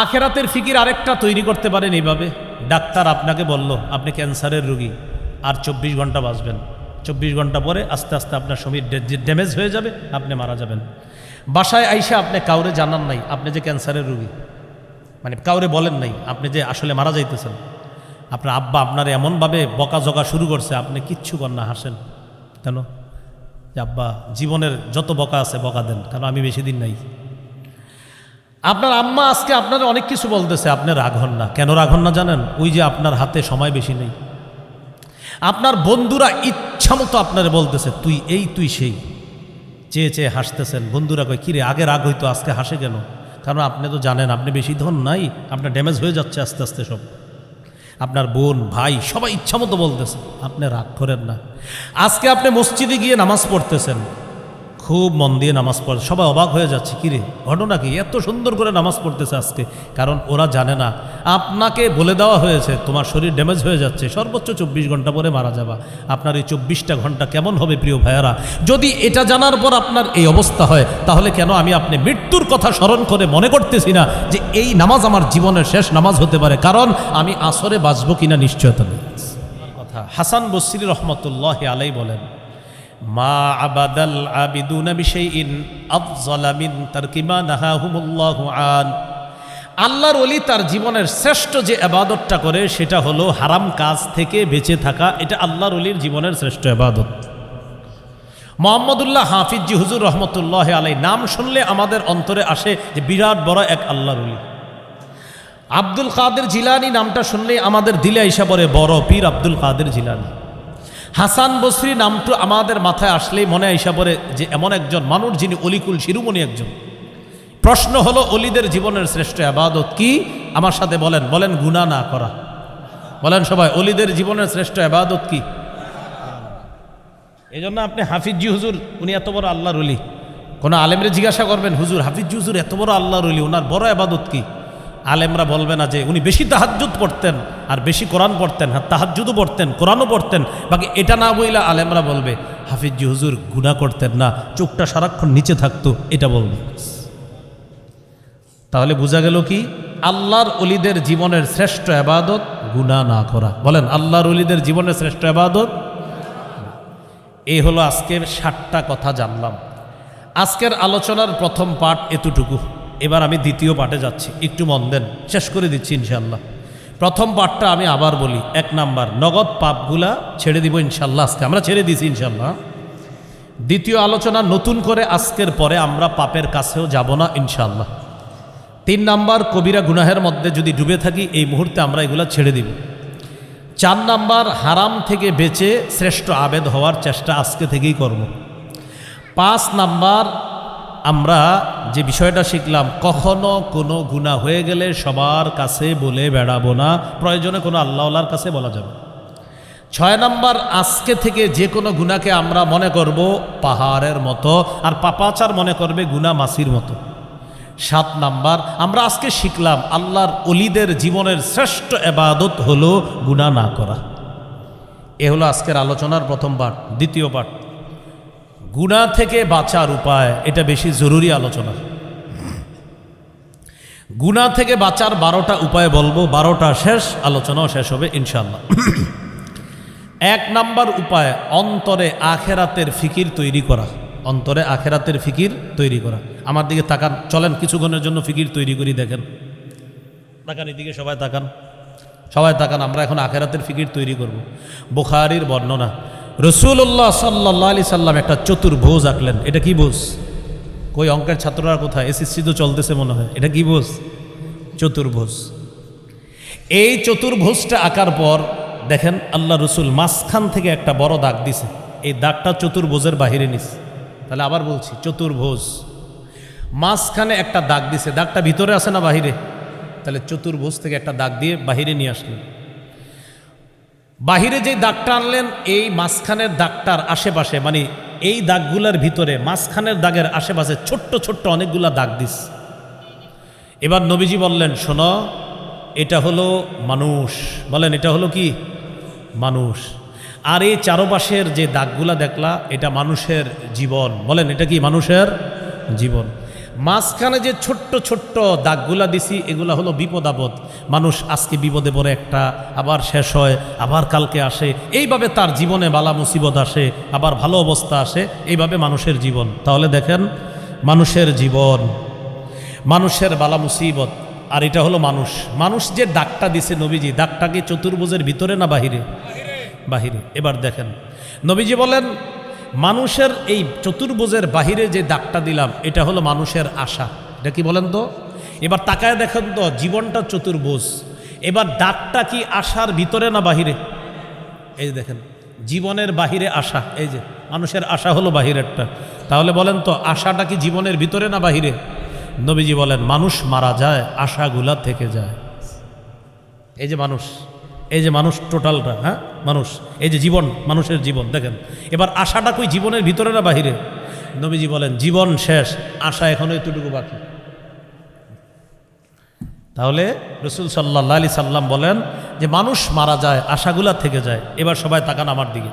আখেরাতের ফিকির আরেকটা তৈরি করতে পারেন এইভাবে। ডাক্তার আপনাকে বলল আপনি ক্যান্সারের রোগী, আর 24 ঘন্টা বাঁচবেন। 24 ঘন্টা পরে আস্তে আস্তে আপনার শরীর ড্যামেজ হয়ে যাবে, আপনি মারা যাবেন। বাসায় আইসা আপনি কাউরে জানান নাই আপনি যে ক্যান্সারের রোগী, মানে কাউরে বলেন নাই আপনি যে আসলে মারা যাইতেছেন। আপনার আব্বা আপনার এমনভাবে বকাঝকা শুরু করছে, আপনি কিচ্ছু কর না, হাসেন। কেন? যে আব্বা জীবনের যত বকা আছে বকা দেন, কারণ আমি বেশি দিন নাই। আপনার আম্মা আজকে আপনারা অনেক কিছু বলতেছে, আপনি রাগ হন না। কেন রাগ হন না জানেন? ওই যে আপনার হাতে সময় বেশি নেই। আপনার বন্ধুরা ইচ্ছা মতো আপনারা বলতেছে তুই এই তুই সেই, চেয়ে চেয়ে হাসতেছেন। বন্ধুরা কয় কিরে আগে রাগ হইতো আজকে হাসে কেন? কারণ আপনি তো জানেন আপনি বেশি ধন নাই, আপনার ড্যামেজ হয়ে যাচ্ছে আস্তে আস্তে সব। আপনার বোন ভাই সবাই ইচ্ছা মতো বলতেছে, আপনি রাগ করেন না। আজকে আপনি মসজিদে গিয়ে নামাজ পড়তেছেন, খুব মন দিয়ে নামাজ পড়ে, সবাই অবাক হয়ে যাচ্ছে কিরে ঘটনা কি, এত সুন্দর করে নামাজ পড়তেছে আজকে। কারণ ওরা জানে না আপনাকে বলে দেওয়া হয়েছে তোমার শরীর ড্যামেজ হয়ে যাচ্ছে, সর্বোচ্চ 24 ঘন্টা পরে মারা যাবা। আপনার এই 24টা ঘন্টা কেমন হবে প্রিয় ভাইয়ারা? যদি এটা জানার পর আপনার এই অবস্থা হয়, তাহলে কেন আমি আপনি মৃত্যুর কথা স্মরণ করে মনে করতেছি না যে এই নামাজ আমার জীবনের শেষ নামাজ হতে পারে, কারণ আমি আসরে বাঁচবো কিনা নিশ্চয়তা নেই। কথা হাসান বসরি রহমতুল্লাহ আলাই বলেন, মা আবাদাল আবিদুনা বিশাইইন আফযালা মিন তারকি মা নাহাহুমুল্লাহু আন। আল্লাহর ওলি তার জীবনের শ্রেষ্ঠ যে ইবাদতটা করে সেটা হলো হারাম কাজ থেকে বেঁচে থাকা। এটা আল্লাহর ওলির জীবনের শ্রেষ্ঠ ইবাদত। মোহাম্মদুল্লাহ হাফিজি হুজুর রহমতুল্লাহ আলাই নাম শুনলে আমাদের অন্তরে আসে যে বিরাট বড় এক আল্লাহর ওলি। আব্দুল কাদের জিলানী নামটা শুনলেই আমাদের দিলে আইসা পড়ে বড় পীর আব্দুল কাদের জিলানী। হাসান বসরি নামটা আমাদের মাথায় আসলেই মনে আইসা পড়ে যে এমন একজন মানুষ যিনি অলিকুল শিরোমণি একজন। প্রশ্ন হলো অলিদের জীবনের শ্রেষ্ঠ ইবাদত কি? আমার সাথে বলেন, বলেন গুনাহ না করা। বলেন সবাই, অলিদের জীবনের শ্রেষ্ঠ ইবাদত কি? এই জন্য আপনি হাফিজি হুজুর উনি এত বড় আল্লাহর ওলি, কোনো আলেমরে জিজ্ঞাসা করবেন হুজুর হাফিজি হুজুর এত বড় আল্লাহর ওলি, ওনার বড় ইবাদত কি? আলেমরা বলবে না যে উনি বেশি তাহাজ্জুদ পড়তেন আর বেশি কোরআন পড়তেন, হ্যাঁ তাহাজ্জুদও পড়তেন কোরআনও পড়তেন, বাকি এটা না বইলা আলেমরা বলবে হাফিজি হুজুর গুনাহ করতেন না, চোখটা সারাক্ষণ নিচে থাকতো, এটা বলবে। তাহলে বোঝা গেল কি আল্লাহর ওলিদের জীবনের শ্রেষ্ঠ ইবাদত গুনাহ না করা। বলেন আল্লাহর ওলিদের জীবনের শ্রেষ্ঠ ইবাদত। এই হলো আজকের 7টা কথা জানলাম। আজকের আলোচনার প্রথম পার্ট এতটুকু। এবার আমি দ্বিতীয় পার্টে যাচ্ছি, একটু মন দেন, শেষ করে দিচ্ছি ইনশাল্লাহ। প্রথম পার্টটা আমি আবার বলি, 1 নাম্বার নগদ পাপগুলা ছেড়ে দিব ইনশাল্লাহ, আজকে আমরা ছেড়ে দিছি ইনশাল্লাহ। দ্বিতীয় আলোচনা নতুন করে আজকের পরে আমরা পাপের কাছেও যাব না ইনশাল্লাহ। 3 নাম্বার কবিরা গুনাহের মধ্যে যদি ডুবে থাকি এই মুহূর্তে আমরা এগুলা ছেড়ে দিব। 4 নাম্বার হারাম থেকে বেঁচে শ্রেষ্ঠ আবেদ হওয়ার চেষ্টা আজকে থেকেই করব। 5 নাম্বার আমরা যে বিষয়টা শিখলাম, কখনো কোনো গুনাহ হয়ে গেলে সবার কাছে বলে বেড়াবো না, প্রয়োজনে কোনো আল্লাহওয়ালার কাছে বলা যাবে। 6 নাম্বার আজকে থেকে যে কোনো গুনাহকে আমরা মনে করব পাহাড়ের মতো, আর পাপাচার মনে করবে গুনাহ মাছির মতো। 7 নাম্বার আমরা আজকে শিখলাম আল্লাহর ওলিদের জীবনের শ্রেষ্ঠ ইবাদত হলো গুনাহ না করা। এ হলো আজকের আলোচনার প্রথম পার্ট। দ্বিতীয় পার্ট গুনাহ থেকে বাঁচার উপায়, এটা বেশি জরুরি আলোচনা। গুনাহ থেকে বাঁচার 12টা উপায় বলবো, 12টা শেষ, আলোচনাও শেষ হবে ইনশাআল্লাহ। 1 নাম্বার উপায় অন্তরে আখেরাতের ফিকির তৈরি করা। অন্তরে আখেরাতের ফিকির তৈরি করা। আমার দিকে তাকান, চলেন কিছুক্ষণের জন্য ফিকির তৈরি করি। দেখেন, তাকান এদিকে, সবাই তাকান, সবাই তাকান। আমরা এখন আখেরাতের ফিকির তৈরি করব। বুখারীর বর্ণনা, রাসূলুল্লাহ সাল্লাল্লাহু আলাইহি সাল্লাম একটা চতুর্ভুজ আঁকলেন। এটা কি ভুজ? কই অঙ্কের ছাত্ররা কোথায়? এসএসসি তো চলতেছে মনে হয়। এটা কি ভুজ? চতুর্ভুজ। এই চতুর্ভুজটা আঁকার পর দেখেন আল্লাহ রসুল মাঝখান থেকে একটা বড় দাগ দিছে। এই দাগটা চতুর্ভুজের বাহিরে নিছে। তাহলে আবার বলছি, চতুর্ভুজ মাঝখানে একটা দাগ দিছে, দাগটা ভিতরে আছে না বাহিরে? তাহলে চতুর্ভুজ থেকে একটা দাগ দিয়ে বাহিরে নিয়ে আসলেন। বাহিরে যে দাগটা আনলেন, এই মাঝখানের দাগটার আশেপাশে, মানে এই দাগগুলার ভিতরে মাঝখানের দাগের আশেপাশে ছোট্ট ছোট্ট অনেকগুলা দাগ দিস। এবার নবীজি বললেন, শোনো, এটা হলো মানুষ। বলেন এটা হলো কি? মানুষ। আর এই চারপাশের যে দাগগুলা দেখলা, এটা মানুষের জীবন। বলেন এটা কি? মানুষের জীবন। মাঝখানে যে ছোট্ট ছোট্ট দাগগুলা দিছি এগুলা হলো বিপদ আপদ। মানুষ আজকে বিপদে পড়ে একটা, আবার শেষ হয়, আবার কালকে আসে, এইভাবে তার জীবনে বালা মুসিবত আসে, আবার ভালো অবস্থা আসে, এইভাবে মানুষের জীবন। তাহলে দেখেন মানুষের জীবন, মানুষের বালা মুসিবত। আর এটা হলো মানুষ। মানুষ যে দাগটা দিছে নবীজি, দাগটা কি চতুর্ভুজের ভিতরে না বাহিরে? বাহিরে। এবার দেখেন নবীজি বলেন মানুষের এই চতুর্ভুজের বাহিরে যে দাগটা দিলাম এটা হলো মানুষের আশা। এটা কি বলেন তো? এবার তাকায় দেখেন তো, জীবনটা চতুর্ভুজ, এবার দাগটা কি আশার ভিতরে না বাহিরে? এই দেখেন জীবনের বাহিরে আশা, এই যে মানুষের আশা হলো বাহিরেরটা। তাহলে বলেন তো আশাটা কি জীবনের ভিতরে না বাহিরে? নবীজি বলেন মানুষ মারা যায়, আশাগুলা থেকে যায়। এই যে মানুষ, এই যে মানুষ টোটালটা, হ্যাঁ মানুষ, এই যে জীবন, মানুষের জীবন দেখেন। এবার আশাটা কই জীবনের ভিতরে না বাহিরে? নবীজি বলেন জীবন শেষ, আশা এখনো এতটুকু বাকি। তাহলে রসুল সাল্লাল্লাহু আলাইহি সাল্লাম বলেন যে মানুষ মারা যায়, আশাগুলা থেকে যায়। এবার সবাই তাকান আমার দিকে।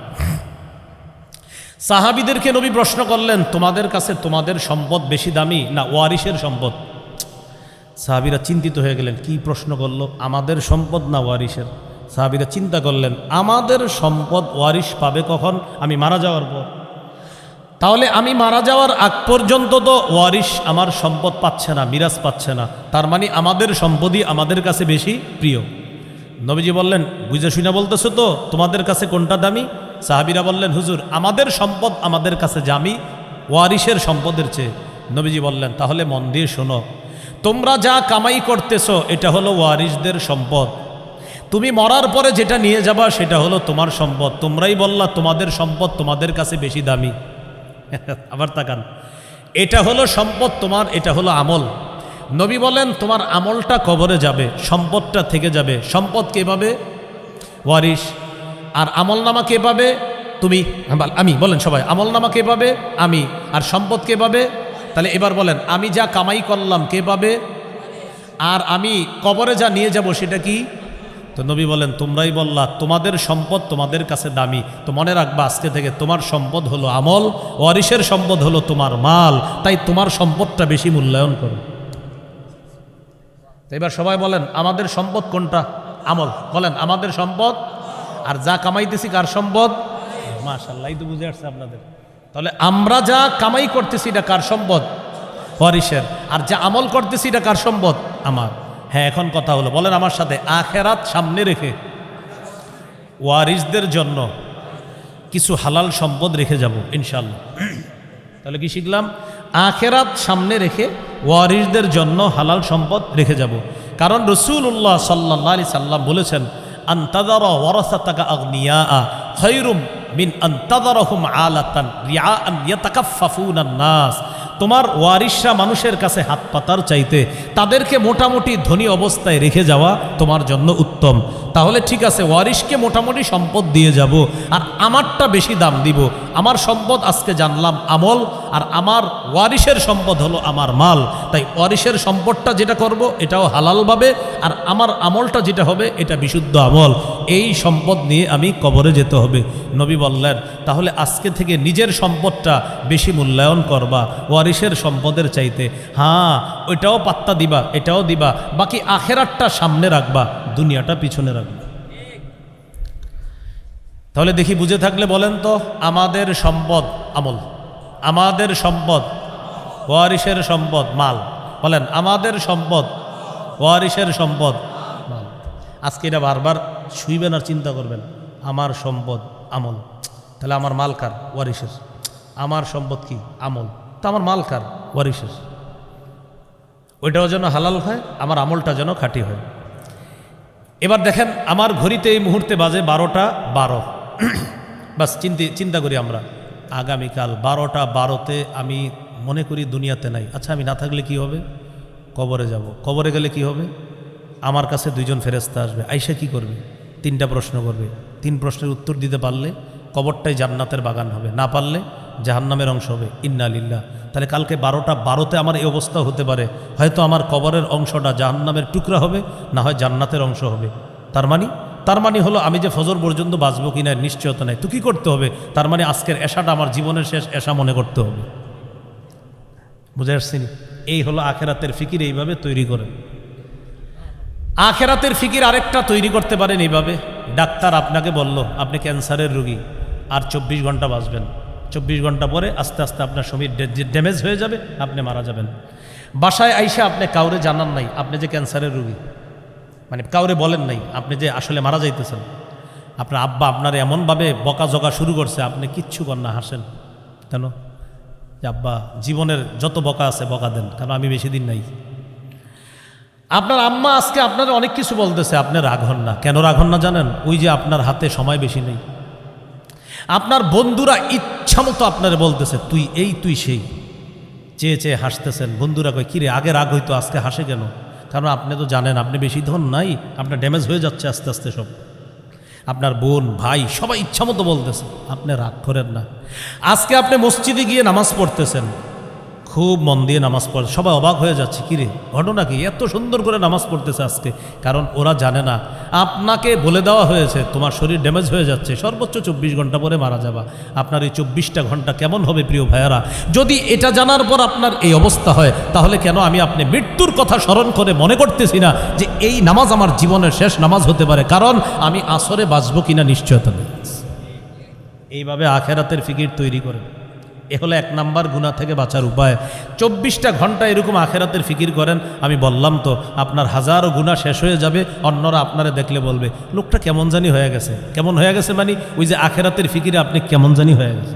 সাহাবীদেরকে নবী প্রশ্ন করলেন তোমাদের কাছে তোমাদের সম্পদ বেশি দামি না ওয়ারিসের সম্পদ? সাহাবীরা চিন্তিত হয়ে গেলেন, কি প্রশ্ন করলো, আমাদের সম্পদ না ওয়ারিসের? সাহাবীরা চিন্তা করলেন আমাদের সম্পদ ওয়ারিস পাবে কখন? আমি মারা যাওয়ার পর। তাহলে আমি মারা যাওয়ার আগ পর্যন্ত তো ওয়ারিস আমার সম্পদ পাচ্ছে না, মিরাজ পাচ্ছে না, তার মানে আমাদের সম্পদই আমাদের কাছে বেশি প্রিয়। নবীজি বললেন বুঝে শুনে বলতেছো তো, তোমাদের কাছে কোনটা দামি? সাহাবীরা বললেন হুজুর আমাদের সম্পদ আমাদের কাছে দামি ওয়ারিসের সম্পদের চেয়ে। নবীজি বললেন তাহলে মন দিয়ে শোনো, তোমরা যা কামাই করতেছো এটা হলো ওয়ারিসদের সম্পদ, তুমি মরার পরে যেটা নিয়ে যাবা সেটা হলো তোমার সম্পদ। তোমরাই বললা তোমাদের সম্পদ তোমাদের কাছে বেশি দামি। আবার তাকান, এটা হলো সম্পদ তোমার, এটা হলো আমল। নবী বলেন তোমার আমলটা কবরে যাবে, সম্পদটা থেকে যাবে। সম্পদ কে পাবে? ওয়ারিস। আর আমলনামা কে পাবে? তুমি, আমি। বলেন সবাই, আমলনামা কে পাবে? আমি। আর সম্পদ কে পাবে? তাহলে এবার বলেন আমি যা কামাই করলাম কে পাবে? আর আমি কবরে যা নিয়ে যাব সেটা কি? তো নবী বলেন তোমরাই বললা তোমাদের সম্পদ তোমাদের কাছে দামি, তো মনে রাখবা আজকে থেকে তোমার সম্পদ হলো আমল, ওয়ারিসের সম্পদ হলো তোমার মাল, তাই তোমার সম্পদটা বেশি মূল্যায়ন করো। তো এবার সবাই বলেন আমাদের সম্পদ কোনটা? আমল। বলেন আমাদের সম্পদ। আর যা কামাইতেছি কার সম্পদ? মাশাআল্লাহ, এই তো বুঝে আসছে আপনাদের। তাহলে আমরা যা কামাই করতেছি এটা কার সম্পদ? ওয়ারিসের। আর যা আমল করতেছি এটা কার সম্পদ? আমার। হ্যাঁ, এখন কথা হলো, বলেন আমার সাথে, আখেরাত সামনে রেখে ওয়ারিসদের জন্য কিছু হালাল সম্পদ রেখে যাব ইনশাল্লাহ। তাহলে কি শিখলাম? আখেরাত সামনে রেখে ওয়ারিসদের জন্য হালাল সম্পদ রেখে যাব। কারণ রাসূলুল্লাহ সাল্লাল্লাহু আলাইহি সাল্লাম বলেছেন আনতাযারা ওয়ারাসাতাকা আগনিয়া খায়রুম মিন আনতাযারাহুম আলাতান রিআআন ইয়াতাকাফফাফুনান নাস। তোমার ওয়ারিসরা মানুষের কাছে হাত পাতার চাইতে তাদেরকে মোটামুটি ধনী অবস্থায় রেখে যাওয়া তোমার জন্য উত্তম। তাহলে ঠিক আছে, ওয়ারিসকে মোটামুটি সম্পদ দিয়ে যাব, আর আমারটা বেশি দাম দিব। আমার সম্পদ আজকে জানলাম আমল, আর আমার ওয়ারিসের সম্পদ হলো আমার মাল। তাই ওয়ারিসের সম্পদটা যেটা করব এটাও হালালভাবে, আর আমার আমলটা যেটা হবে এটা বিশুদ্ধ আমল। এই সম্পদ নিয়ে আমি কবরে যেতে হবে। নবী বললেন তাহলে আজকে থেকে নিজের সম্পদটা বেশি মূল্যায়ন করবা ওয়ারিসের সম্পদের চাইতে। হ্যাঁ, ওইটাও পাত্তা দিবা, এটাও দিবা, বাকি আখেরাতটা সামনে রাখবা, দুনিয়াটা পিছনে রাখবা। তাহলে দেখি বুঝে থাকলে বলেন তো, আমাদের সম্পদ আমল, আমাদের সম্পদ ওয়ারিসের সম্পদ মাল। বলেন আমাদের সম্পদ ওয়ারিসের সম্পদ মাল। আজকে এটা বারবার শুইবেন আর চিন্তা করবেন, আমার সম্পদ আমল, তাহলে আমার মাল কার? ওয়ারিসের। আমার সম্পদ কি? আমল। তো আমার মাল কার? ওয়ারিসের। ওইটাও যেন হালাল হয়, আমার আমলটা যেন খাঁটি হয়। এবার দেখেন আমার ঘড়িতে এই মুহূর্তে বাজে 12টা 12। বাস চিন্তা করি আমরা আগামীকাল 12টা 12তে আমি মনে করি দুনিয়াতে নাই। আচ্ছা আমি না থাকলে কি হবে? কবরে যাব। কবরে গেলে কি হবে? আমার কাছে 2 জন ফেরেশতা আসবে, আইসা কি করবে? 3টা প্রশ্ন করবে। 3 প্রশ্নের উত্তর দিতে পারলে কবরটাই জান্নাতের বাগান হবে, না পারলে জাহান্নামের অংশ হবে। ইন্না লিল্লাহ। তাহলে কালকে 12টা 12তে আমার এই অবস্থা হতে পারে, হয়তো আমার কবরের অংশটা জাহান্নামের টুকরা হবে, না হয় জান্নাতের অংশ হবে। তার মানে হলো আমি যে ফজর পর্যন্ত বাঁচবো কিনা নিশ্চয়তা নাই। তো কী করতে হবে? তার মানে আজকের এশাটা আমার জীবনের শেষ এশা মনে করতে হবে। বুঝে আসছি? এই হলো আখেরাতের ফিকির, এইভাবে তৈরি করেন। আখেরাতের ফিকির আরেকটা তৈরি করতে পারেন এইভাবে, ডাক্তার আপনাকে বলল আপনি ক্যান্সারের রোগী, আর 24 ঘন্টা বাঁচবেন। 24 ঘন্টা পরে আস্তে আস্তে আপনার শরীর ড্যামেজ হয়ে যাবে, আপনি মারা যাবেন। বাসায় আইসা আপনি কাউরে জানান নাই আপনি যে ক্যান্সারের রোগী, মানে কাউরে বলেন নাই আপনি যে আসলে মারা যাইতেছেন। আপনার আব্বা আপনার এমনভাবে বকাঝকা শুরু করছে, আপনি কিচ্ছু কর না, হাসেন। কেন? যে আব্বা জীবনের যত বকা আছে বকা দেন, কারণ আমি বেশি দিন নাই। আপনার আম্মা আজকে আপনারা অনেক কিছু বলতেছে, আপনি রাগ হন না। কেন রাগ হন না জানেন? ওই যে আপনার হাতে সময় বেশি নেই। আপনার বন্ধুরা ইচ্ছা মতো আপনারা বলতেছে তুই এই তুই সেই, চেয়ে চেয়ে হাসতেছেন। বন্ধুরা কয় কিরে আগে রাগ হইতো আজকে হাসে কেন? কারণ আপনি তো জানেন আপনি বেশি ধন নাই, আপনার ড্যামেজ হয়ে যাচ্ছে আস্তে আস্তে সব। আপনার বোন ভাই সবাই ইচ্ছা মতো বলতেছে, আপনি রাগ করেন না। আজকে আপনি মসজিদে গিয়ে নামাজ পড়তেছেন, খুব মন দিয়ে নামাজ পড়ে, সবাই অবাক হয়ে যাচ্ছে, কিরে ঘটনা কি, এত সুন্দর করে নামাজ পড়তেছে আজকে। কারণ ওরা জানে না আপনাকে বলে দেওয়া হয়েছে তোমার শরীর ড্যামেজ হয়ে যাচ্ছে, সর্বোচ্চ 24 ঘন্টা পরে মারা যাবা। আপনার এই 24টা ঘন্টা কেমন হবে প্রিয় ভাইয়ারা? যদি এটা জানার পর আপনার এই অবস্থা হয়, তাহলে কেন আমি আপনি মৃত্যুর কথা স্মরণ করে মনে করতেছি না যে এই নামাজ আমার জীবনের শেষ নামাজ হতে পারে, কারণ আমি আসরে বাঁচবো কিনা নিশ্চয়তা নেই। এইভাবে আখেরাতের ফিকির তৈরি করে, এ হলো 1 নাম্বার গুনাহ থেকে বাঁচার উপায়। 24টা ঘন্টা এরকম আখেরাতের ফিকির করেন। আমি বললাম তো আপনার হাজারো গুনাহ শেষ হয়ে যাবে, অন্যরা আপনারা দেখলে বলবে লোকটা কেমন জানি হয়ে গেছে। কেমন হয়ে গেছে মানে ওই যে আখেরাতের ফিকিরে আপনি কেমন জানি হয়ে গেছে।